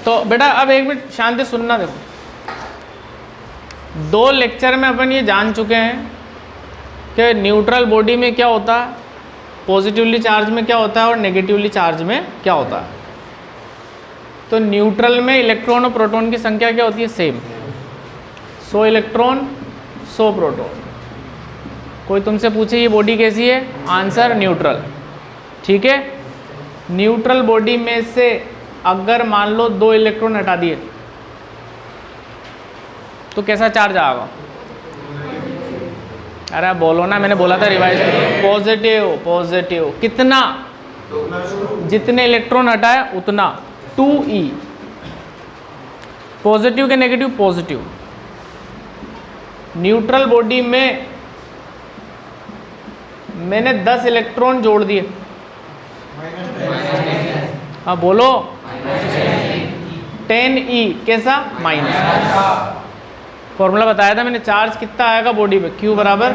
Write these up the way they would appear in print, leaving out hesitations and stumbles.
तो बेटा अब एक मिनट शांति सुनना। देखो, 2 लेक्चर में अपन ये जान चुके हैं कि न्यूट्रल बॉडी में क्या होता है, पॉजिटिवली चार्ज में क्या होता है और नेगेटिवली चार्ज में क्या होता है। तो न्यूट्रल में इलेक्ट्रॉन और प्रोटॉन की संख्या क्या होती है, सेम, 100 इलेक्ट्रॉन 100 प्रोटॉन। कोई तुमसे पूछे ये बॉडी कैसी है, आंसर न्यूट्रल। ठीक है, न्यूट्रल बॉडी में से अगर मान लो 2 इलेक्ट्रॉन हटा दिए तो कैसा चार्ज आएगा? अरे बोलो ना, मैंने बोला था रिवाइज करो। पॉजिटिव, पॉजिटिव कितना, जितने इलेक्ट्रॉन हटाए उतना, 2e। पॉजिटिव के नेगेटिव, पॉजिटिव। न्यूट्रल बॉडी में मैंने 10 इलेक्ट्रॉन जोड़ दिए, हाँ बोलो, 10e कैसा, माइनस। फॉर्मूला बताया था मैंने, चार्ज कितना आएगा बॉडी पे, Q बराबर,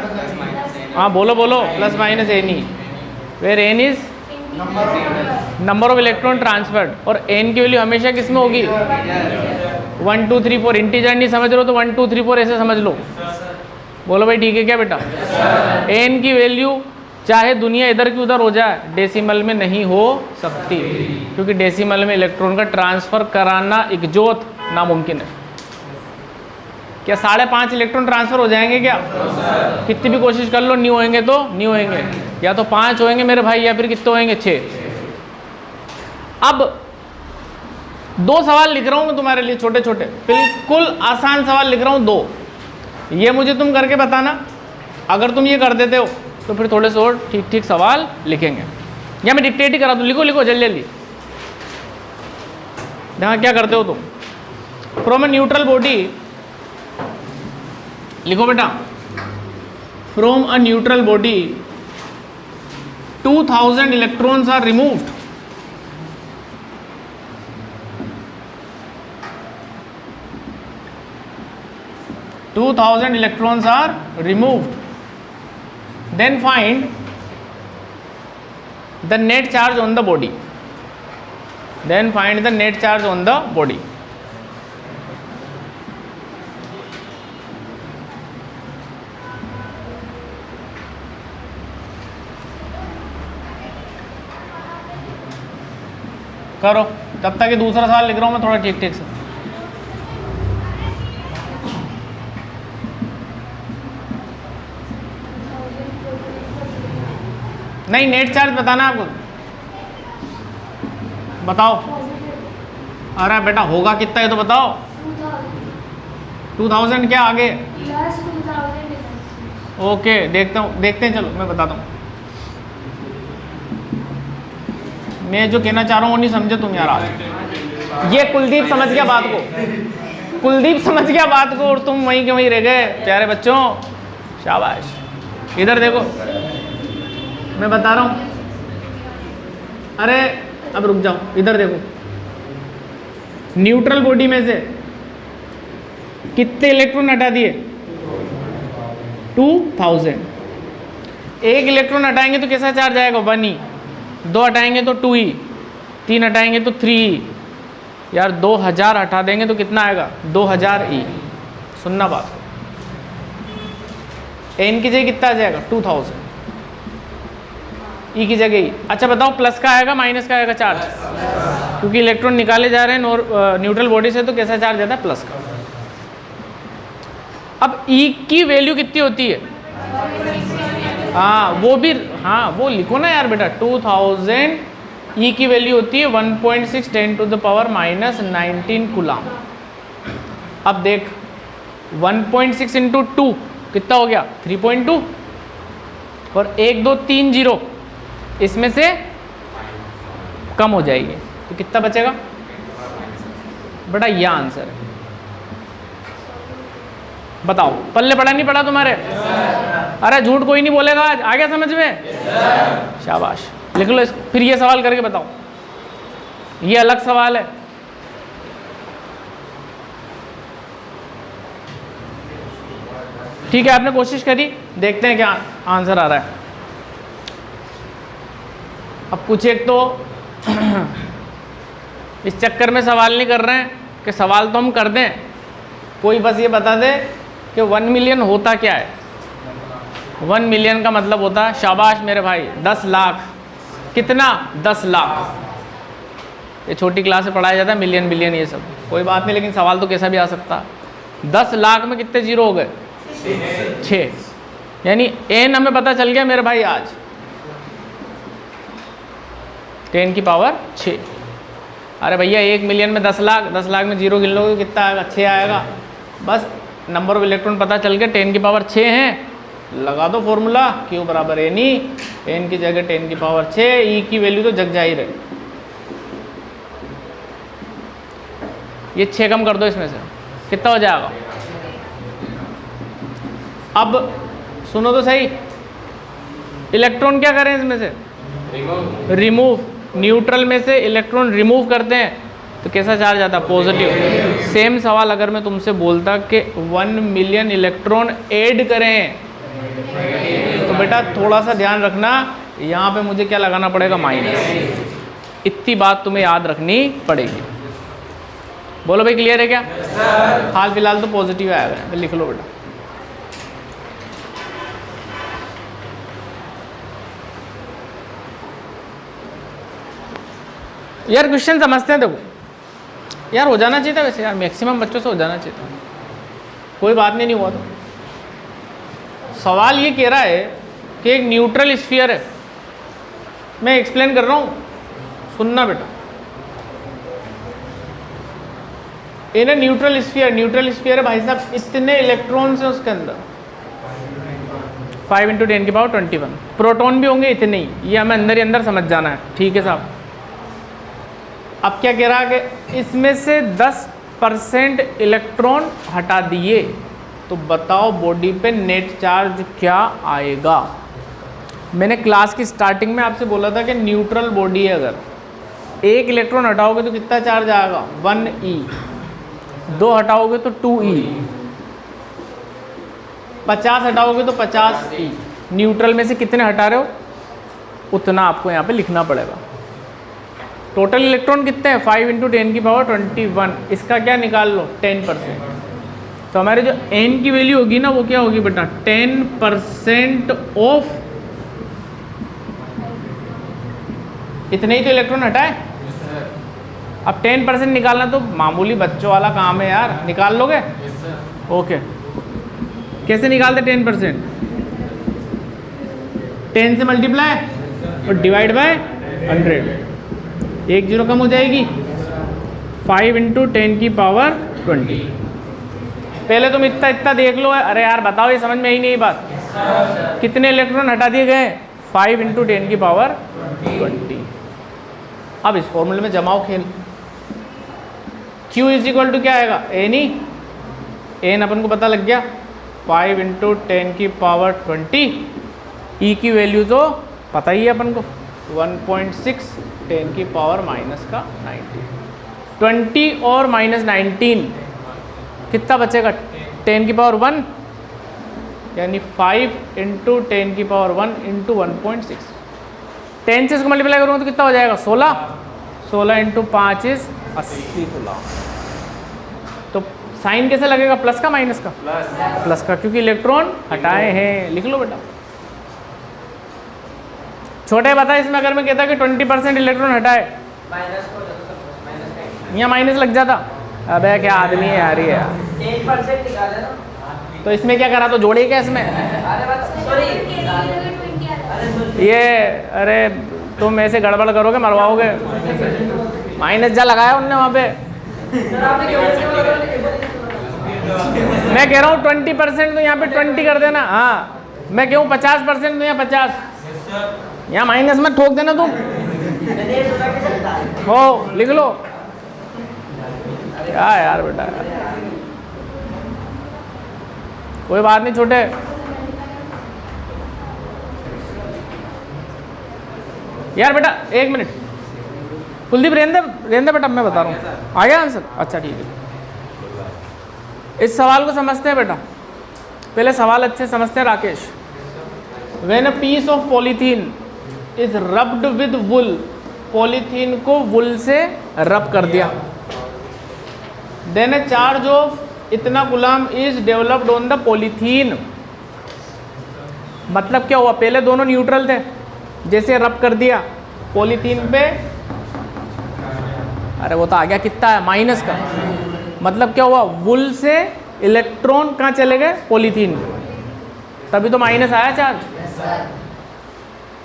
हाँ बोलो बोलो, plus minus NE, where N is number of electron transferred, और N की वैल्यू हमेशा किस में होगी, 1 2 3 4। इंटीजर नहीं समझ रहे हो तो 1 2 3 4 ऐसे समझ लो। बोलो भाई ठीक है क्या बेटा? N की वैल्यू चाहे दुनिया इधर की उधर हो जाए, डेसिमल में नहीं हो सकती, क्योंकि डेसिमल में इलेक्ट्रॉन का ट्रांसफर कराना इकजोत नामुमकिन है। क्या 5.5 इलेक्ट्रॉन ट्रांसफर हो जाएंगे क्या? कितनी भी कोशिश कर लो, नहीं होएंगे तो नहीं होएंगे, या तो 5 होएंगे मेरे भाई, या फिर कितने होएंगे, 6। अब 2 सवाल लिख रहा हूं मैं तुम्हारे लिए, छोटे छोटे, बिल्कुल आसान सवाल लिख रहा हूं 2। ये मुझे तुम करके बताना। अगर तुम ये कर देते हो तो फिर थोड़े से और ठीक ठीक सवाल लिखेंगे, या मैं डिक्टेट ही करा दूं। लिखो लिखो जल्दी जल्दी। यहाँ क्या करते हो तुम? फ्रॉम ए न्यूट्रल बॉडी, लिखो बेटा, from a neutral body 2000 electrons are removed. electrons are removed. Then find the net charge on the body. Then find the net charge on the body. करो, तब तक ये दूसरा सवाल लिख रहा हूं मैं थोड़ा ठीक ठीक से। नहीं, नेट चार्ज बताना आपको, बताओ। अरे बेटा होगा कितना है तो बताओ। 2000 क्या आगे? ओके, देखते हैं, चलो मैं बताता हूँ। मैं जो कहना चाह रहा हूँ वो नहीं समझे तुम यार आज। ये कुलदीप समझ गया बात को, कुलदीप समझ गया बात को, और तुम वहीं के वहीं रह गए। प्यारे बच्चों शाबाश। इधर देखो, मैं बता रहा हूँ। अरे अब रुक जाओ, इधर देखो। न्यूट्रल बॉडी में से कितने इलेक्ट्रॉन हटा दिए? 2000। एक इलेक्ट्रॉन हटाएंगे तो कैसा चार्ज आएगा? 1e। 2 हटाएंगे तो 2e। 3 हटाएंगे तो 3e। यार 2000 हटा देंगे तो कितना आएगा? 2000e। सुनना बात, n की जगह कितना आ जाएगा? 2000। ई की जगह ही। अच्छा बताओ, प्लस का आएगा माइनस का आएगा चार्ज? क्योंकि इलेक्ट्रॉन निकाले जा रहे हैं न्यूट्रल बॉडी से, तो कैसा चार्ज आता है? प्लस का। अब ई की वैल्यू कितनी होती है? हाँ वो भी, हाँ वो लिखो ना यार बेटा। 2000 ई की वैल्यू होती है 1.6 ×10⁻⁻19 कूलम। अब देख 1.6 × 2 कितना हो गया? 3.2। और 1 2 3 0 इसमें से कम हो जाएगी तो कितना बचेगा बेटा? यह आंसर है। बताओ, पल्ले पड़ा नहीं पड़ा तुम्हारे? अरे झूठ कोई नहीं बोलेगा आज। आ गया समझ में? शाबाश, लिख लो इसको। फिर ये सवाल करके बताओ, ये अलग सवाल है। ठीक है, आपने कोशिश करी, देखते हैं क्या आंसर आ रहा है। अब कुछ एक तो इस चक्कर में सवाल नहीं कर रहे हैं कि सवाल तो हम कर दें, कोई बस ये बता दे कि 1 मिलियन होता क्या है। 1 मिलियन का मतलब होता है, शाबाश मेरे भाई, 10 लाख। कितना? 10 लाख। ये छोटी क्लास से पढ़ाया जाता है, मिलियन बिलियन ये सब, कोई बात नहीं, लेकिन सवाल तो कैसा भी आ सकता है। 10 लाख में कितने जीरो हो गए? 6। यानी n हमें पता चल गया मेरे भाई आज, 10 की पावर 6। अरे भैया 1 मिलियन में 10 लाख, 10 लाख में जीरो गिन लोगे कितना आएगा? 6 आएगा। बस नंबर ऑफ इलेक्ट्रॉन पता चल गया, 10 की पावर 6 है, लगा दो फॉर्मूला, Q बराबर एन ई, n की जगह 10 की पावर 6, E की वैल्यू तो जग जाहिर है। ये 6 कम कर दो इसमें से, कितना हो जाएगा? अब सुनो तो सही, इलेक्ट्रॉन क्या करें इसमें से? रिमूव। न्यूट्रल में से इलेक्ट्रॉन रिमूव करते हैं तो कैसा चार्ज आता है? पॉजिटिव। सेम सवाल अगर मैं तुमसे बोलता कि 1 मिलियन इलेक्ट्रॉन ऐड करें, तो बेटा थोड़ा सा ध्यान रखना, यहाँ पे मुझे क्या लगाना पड़ेगा? माइनस। इतनी बात तुम्हें याद रखनी पड़ेगी। बोलो भाई, क्लियर है क्या? हाल फिलहाल तो पॉजिटिव आएगा, तो लिख लो बेटा। यार क्वेश्चन समझते हैं, देखो यार हो जाना चाहिए था वैसे, यार मैक्सिमम बच्चों से हो जाना चाहिए था, कोई बात नहीं हुआ तो। सवाल ये कह रहा है कि एक न्यूट्रल स्फीयर है, मैं एक्सप्लेन कर रहा हूँ, सुनना बेटा। इन a neutral sphere, neutral sphere है भाई साहब, इतने इलेक्ट्रॉन्स हैं उसके अंदर, 5 × 10 की पावर 21। प्रोटॉन भी होंगे इतने ही, ये हमें अंदर ही अंदर समझ जाना है, ठीक है साहब। अब क्या कह रहा है कि इसमें से 10% इलेक्ट्रॉन हटा दिए, तो बताओ बॉडी पे नेट चार्ज क्या आएगा? मैंने क्लास की स्टार्टिंग में आपसे बोला था कि न्यूट्रल बॉडी है, अगर 1 इलेक्ट्रॉन हटाओगे तो कितना चार्ज आएगा? 1e। 2 हटाओगे तो 2e। 50 हटाओगे तो 50e। न्यूट्रल में से कितने हटा रहे हो उतना आपको यहाँ पे लिखना पड़ेगा। टोटल इलेक्ट्रॉन कितने हैं? 5 × 10 की पावर 21। इसका क्या निकाल लो? 10%। तो हमारे जो n की वैल्यू होगी ना, वो क्या होगी बेटा? 10% ऑफ, इतने ही तो इलेक्ट्रॉन हटाए। अब 10% निकालना तो मामूली बच्चों वाला काम है यार, निकाल लोगे? ओके, कैसे निकालते 10%? 10 से मल्टीप्लाई और डिवाइड बाय 100, 1 जीरो कम हो जाएगी। 5 × 10 की पावर 20। पहले तुम इतना देख लो। अरे यार बताओ, ये समझ में ही नहीं बात, कितने इलेक्ट्रॉन हटा दिए गए? 5 × 10 की पावर 20। अब इस फॉर्मूले में जमाओ खेल। Q = क्या आएगा? n ही, n अपन को पता लग गया, 5 × 10 की पावर 20। E की वैल्यू तो पता ही है अपन को, 1.6, 10 की पावर -19। 20 और -19 कितना बचेगा? 10 की पावर 1, यानी 5 × 10 की पावर 1 × 1.6। 10 से इसको मल्टीप्लाई करूँगा तो कितना हो जाएगा? 16। 16 × 5 = 80 कूलम। तो साइन कैसे लगेगा? प्लस का माइनस का? प्लस का, क्योंकि इलेक्ट्रॉन हटाए हैं। लिख लो बेटा। छोटे बता, इसमें अगर मैं कहता कि 20% इलेक्ट्रॉन हटाए, यहाँ माइनस लग जाता। अबे क्या आदमी है यार ये, 10% निकाले ना, तो इसमें क्या करा? तो जोड़े क्या इसमें? ये अरे तुम ऐसे गड़बड़ करोगे, मरवाओगे। माइनस जा लगाया उनने वहाँ पे। मैं कह रहा हूँ 20% तो यहाँ पे 20 कर देना। हाँ, मैं कहूँ 50% तो यहाँ 50, यहाँ माइनस में ठोक देना तुम। हो लिख लो। क्या यार बेटा, कोई बात नहीं छोटे। यार बेटा 1 मिनट, कुलदीप रेंदे बेटा, मैं बता रहा हूँ। आ गया आंसर? अच्छा ठीक है। इस सवाल को समझते हैं बेटा, पहले सवाल अच्छे समझते हैं Rakesh. When a piece of polythene is rubbed with wool polythene को वुल से रब कर दिया। देन ए चार्ज ऑफ इतना coulomb is developed on the polythene. मतलब क्या हुआ, पहले दोनों न्यूट्रल थे, जैसे रब कर दिया पॉलीथीन पे, अरे वो तो आ गया कितना है, माइनस का। मतलब क्या हुआ, वुल से इलेक्ट्रॉन कहाँ चले गए, पॉलीथीन पे, तभी तो माइनस आया चार्ज।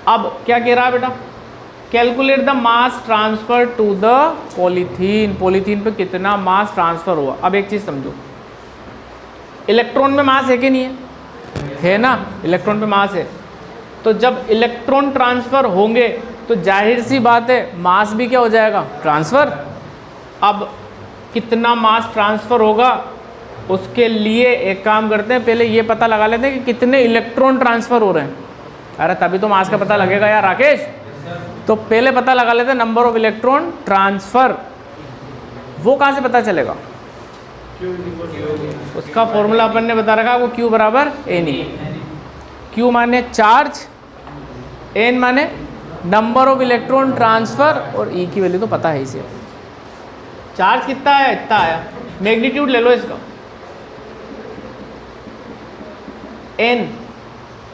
अब क्या कह रहा है बेटा, calculate the mass transfer to the polythene. Polythene पे कितना मास ट्रांसफर हुआ। अब एक चीज समझो, इलेक्ट्रॉन में मास है कि नहीं है ना, इलेक्ट्रॉन पे मास है। तो जब इलेक्ट्रॉन ट्रांसफर होंगे तो जाहिर सी बात है मास भी क्या हो जाएगा, ट्रांसफर। अब कितना मास ट्रांसफर होगा, उसके लिए एक काम करते हैं, पहले ये पता लगा लेते हैं कि कितने इलेक्ट्रॉन ट्रांसफर हो रहे हैं। अरे तभी तो मास का पता लगेगा यार राकेश। तो पहले पता लगा लेते हैं नंबर ऑफ इलेक्ट्रॉन ट्रांसफर। वो कहाँ से पता चलेगा, उसका फॉर्मूला अपन ने बता रखा, वो Q बराबर N ई। Q माने चार्ज, N माने नंबर ऑफ इलेक्ट्रॉन ट्रांसफर, और E की वैल्यू तो पता है इसे। चार्ज कितना आया, इतना आया, मैग्नीट्यूड ले लो इसका, N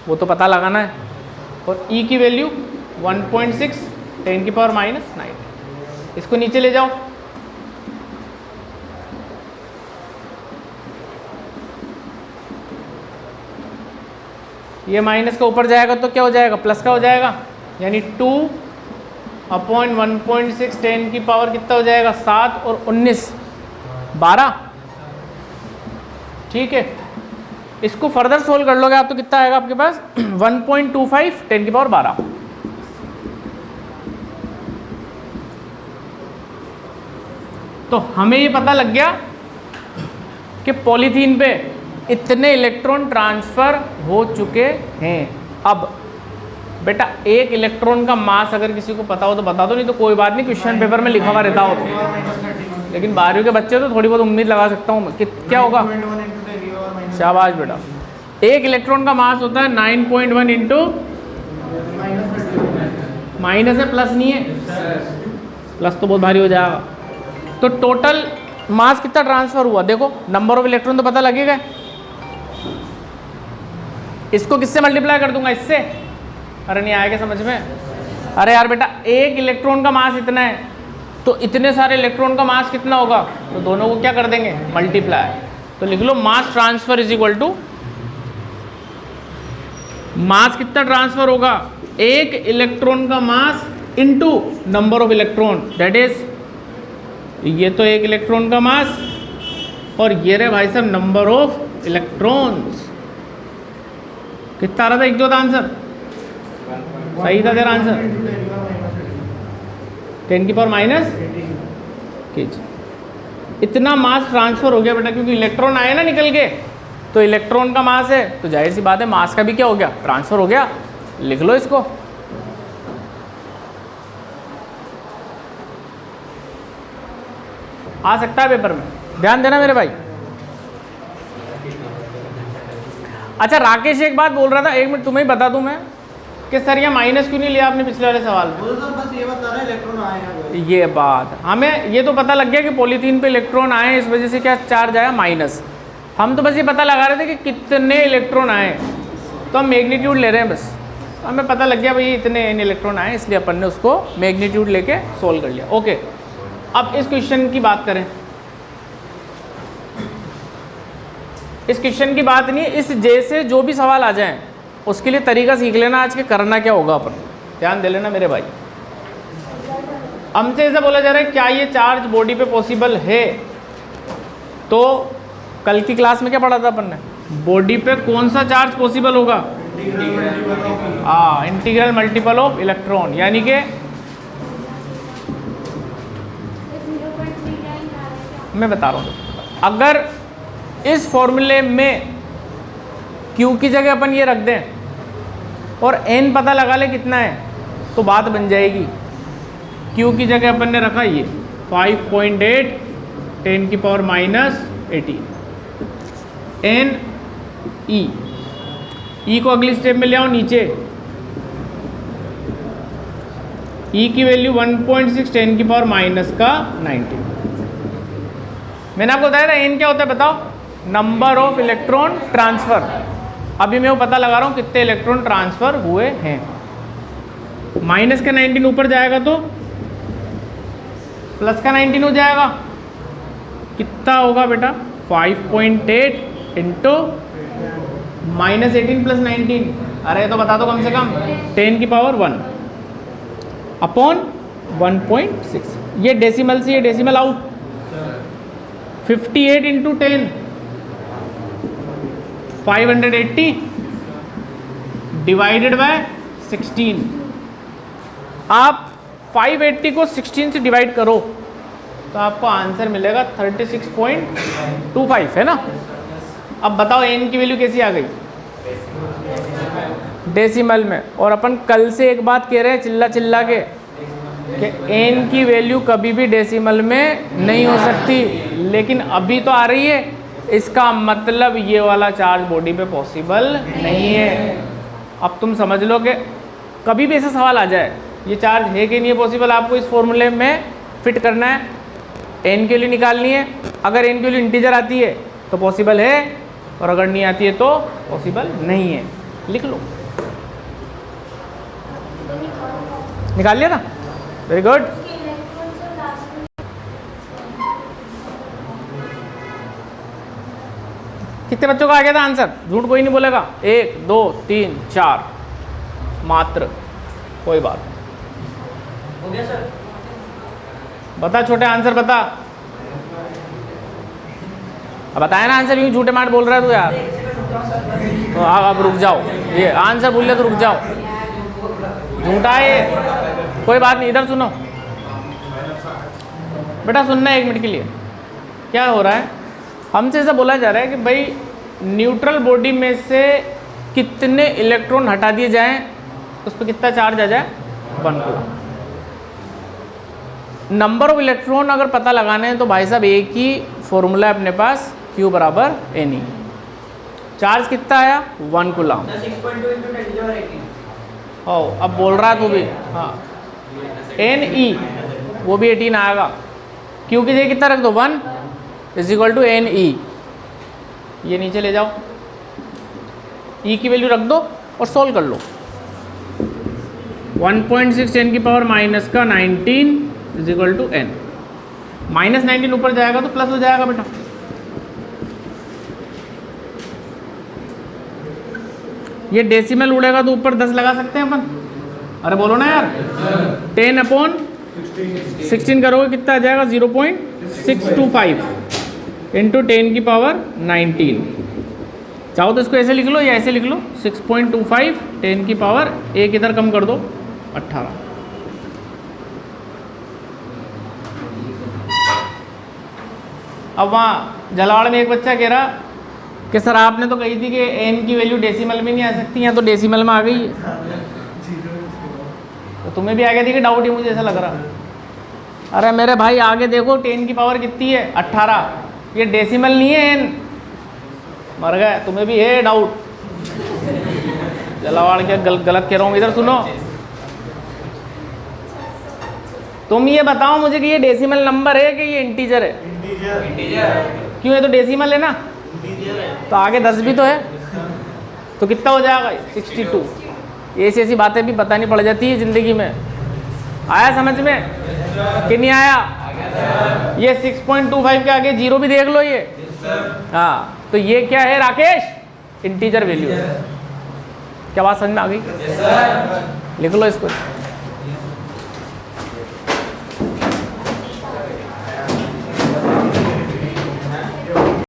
वो तो पता लगाना है, और E की वैल्यू 1.6 10⁻⁹। इसको नीचे ले जाओ, ये माइनस का ऊपर जाएगा तो क्या हो जाएगा, प्लस का हो जाएगा, यानी 2/1.6 10⁻, कितना हो जाएगा, 7 और 19 12। ठीक है, इसको फर्दर सोल्व कर लोगे आप तो कितना आएगा आपके पास 1.25 10⁻12। तो हमें ये पता लग गया कि पॉलीथीन पे इतने इलेक्ट्रॉन ट्रांसफर हो चुके हैं। अब बेटा एक इलेक्ट्रॉन का मास अगर किसी को पता हो तो बता दो, नहीं तो कोई बात नहीं, क्वेश्चन पेपर में लिखा हुआ रहता हो तो। लेकिन 12वीं के बच्चे तो थोड़ी बहुत उम्मीद लगा सकता हूँ कि क्या होगा। शाबाश बेटा, एक इलेक्ट्रॉन का मास होता है 9.1 इंटू माइनस है, प्लस नहीं है, प्लस तो बहुत भारी हो जाएगा। तो टोटल मास कितना ट्रांसफर हुआ, देखो नंबर ऑफ इलेक्ट्रॉन तो पता लगेगा। इसको किससे मल्टीप्लाई कर दूंगा, इससे। अरे नहीं आएगा समझ में, अरे यार बेटा एक इलेक्ट्रॉन का मास इतना है, तो इतने सारे इलेक्ट्रॉन का मास कितना होगा, तो दोनों को क्या कर देंगे, मल्टीप्लाई। तो लिख लो mass transfer is equal to, mass कितना ट्रांसफर होगा, एक इलेक्ट्रॉन का mass into number of electron, that is ये तो एक इलेक्ट्रॉन का मास, और ये रहे भाई साहब नंबर ऑफ इलेक्ट्रॉन्स। कितना आ रहा था, एक दो था आंसर, सही था तेरा आंसर, 10⁻⁻। इतना मास ट्रांसफर हो गया बेटा, क्योंकि इलेक्ट्रॉन आए ना निकल के, तो इलेक्ट्रॉन का मास है तो जाहिर सी बात है मास का भी क्या हो गया, ट्रांसफर हो गया। लिख लो इसको, आ सकता है पेपर में, ध्यान देना मेरे भाई। अच्छा राकेश एक बात बोल रहा था, एक मिनट तुम्हें ही बता दूं मैं कि सर ये माइनस क्यों नहीं लिया आपने पिछले वाले सवाल में। बस ये बता रहा है इलेक्ट्रॉन आए हैं। ये बात हमें ये तो पता लग गया कि पॉलीथीन पे इलेक्ट्रॉन आए, इस वजह से क्या चार्ज आया, माइनस। हम तो बस ये पता लगा रहे थे कि कितने इलेक्ट्रॉन आए, तो हम मैग्नीट्यूड ले रहे हैं बस। हमें पता लग गया भाई इतने इलेक्ट्रॉन आए, इसलिए अपन ने उसको मैग्नीट्यूड लेके सोल्व कर लिया। ओके, अब इस क्वेश्चन की बात करें। इस क्वेश्चन की बात नहीं, इस जैसे जो भी सवाल आ जाएं उसके लिए तरीका सीख लेना आज के, करना क्या होगा अपन, ध्यान दे लेना मेरे भाई। हमसे ऐसा बोला जा रहा है क्या ये चार्ज बॉडी पे पॉसिबल है, तो कल की क्लास में क्या पढ़ा था अपन ने, बॉडी पे कौन सा चार्ज पॉसिबल होगा, इंटीग्रल मल्टीपल ऑफ इलेक्ट्रॉन, यानी कि मैं बता रहा हूँ, अगर इस फॉर्मूले में Q की जगह अपन ये रख दें और N पता लगा ले कितना है, तो बात बन जाएगी। Q की जगह अपन ने रखा ये 5.8 10⁻⁻18, N E को अगली स्टेप में ले आओ नीचे, ई की वैल्यू 1.6 10 की पावर माइनस का 19। मैंने आपको बताया था एन क्या होता है बताओ, नंबर ऑफ इलेक्ट्रॉन ट्रांसफर। अभी मैं वो पता लगा रहा हूँ कितने इलेक्ट्रॉन ट्रांसफर हुए हैं। माइनस का 19 ऊपर जाएगा तो प्लस का 19 हो जाएगा, कितना होगा बेटा 5.8 इंटू माइनस 18 प्लस 19, अरे तो बता दो कम से कम 10 की पावर 1 अपॉन 1.6। ये डेसिमल से ये decimal out, 58 into 10 580 divided by 16। आप 580 को 16 से डिवाइड करो तो आपको आंसर मिलेगा 36.25 है ना। अब बताओ एन की वैल्यू कैसी आ गई डेसिमल में। और अपन कल से एक बात कह रहे हैं चिल्ला चिल्ला के कि एन की वैल्यू कभी भी डेसिमल में नहीं हो सकती, लेकिन अभी तो आ रही है, इसका मतलब ये वाला चार्ज बॉडी पे पॉसिबल नहीं है। अब तुम समझ लो कि कभी भी ऐसा सवाल आ जाए ये चार्ज है कि नहीं है पॉसिबल, आपको इस फॉर्मूले में फिट करना है, एन की वैल्यू निकालनी है। अगर एन की वैल्यू इंटीजर आती है तो पॉसिबल है, और अगर नहीं आती है तो पॉसिबल नहीं है। लिख लो, निकाल लिया ना, वेरी गुड। कितने बच्चों का आ गया था आंसर, झूठ कोई नहीं बोलेगा। 1 2 3 4 मात्र, कोई बात हो गया सर। बता छोटे आंसर बता। अब बताया ना आंसर, यूं झूठे मार बोल रहा है तू यार। तो अब रुक जाओ, ये आंसर बोल लिया तो रुक जाओ, झूठा है ये, कोई बात नहीं। इधर सुनो बेटा, सुनना है 1 मिनट के लिए। क्या हो रहा है, हमसे ऐसा बोला जा रहा है कि भाई न्यूट्रल बॉडी में से कितने इलेक्ट्रॉन हटा दिए जाएं तो उस पर कितना चार्ज आ जाए, 1 कूलम। नंबर ऑफ इलेक्ट्रॉन अगर पता लगाने हैं तो भाई साहब एक ही फॉर्मूला है अपने पास, Q बराबर N। चार्ज कितना आया 1 coulomb. 6.2 into 10 to the power 18। ओ अब बोल रहा है तू भी, हाँ Ne वो भी 18 आएगा। Q की जगह कितना रख दो 1 इज इक्वल टू Ne। ये नीचे ले जाओ, E की वैल्यू रख दो और सोल्व कर लो। 1.6 10 की पावर माइनस का 19 is equal to N। Minus 19 ऊपर जाएगा तो प्लस हो जाएगा बेटा। ये डेसिमल उड़ेगा तो ऊपर 10 लगा सकते हैं अपन, अरे बोलो ना यार। 10 अपॉन 16 करोगे कितना आ जाएगा 0.625 इंटू 10 की पावर 19। चाहो तो इसको ऐसे लिख लो या ऐसे लिख लो, 6.25 10 की पावर, एक इधर कम कर दो 18। अब वहाँ जलावाड़ में एक बच्चा कह रहा कि सर आपने तो कही थी कि एन की वैल्यू डेसिमल में नहीं आ सकती, यहाँ तो डेसिमल में आ गई है। तो तुम्हें भी आ गया थी कि डाउट ही, मुझे ऐसा लग रहा। अरे मेरे भाई आगे देखो 10 की पावर कितनी है 18, ये डेसिमल नहीं है एन। मर गए, तुम्हें भी है डाउट। जलावाड़ क्या गलत कह रहा हूँ। इधर सुनो, तुम ये बताओ मुझे कि ये डेसिमल नंबर है कि ये इंटीजर है। इंटीजर। क्यों, है तो डेसिमल है ना, तो आगे 10 भी तो है, तो कितना हो जाएगा 62। ऐसी ऐसी बातें भी बतानी पड़ जाती है ज़िंदगी में। आया समझ में कि नहीं आया? ये 6.25 के आगे जीरो भी देख लो ये। हाँ, तो ये क्या है राकेश, इंटीजर वैल्यू है। क्या बात समझ में आ गई? लिख लो इसको।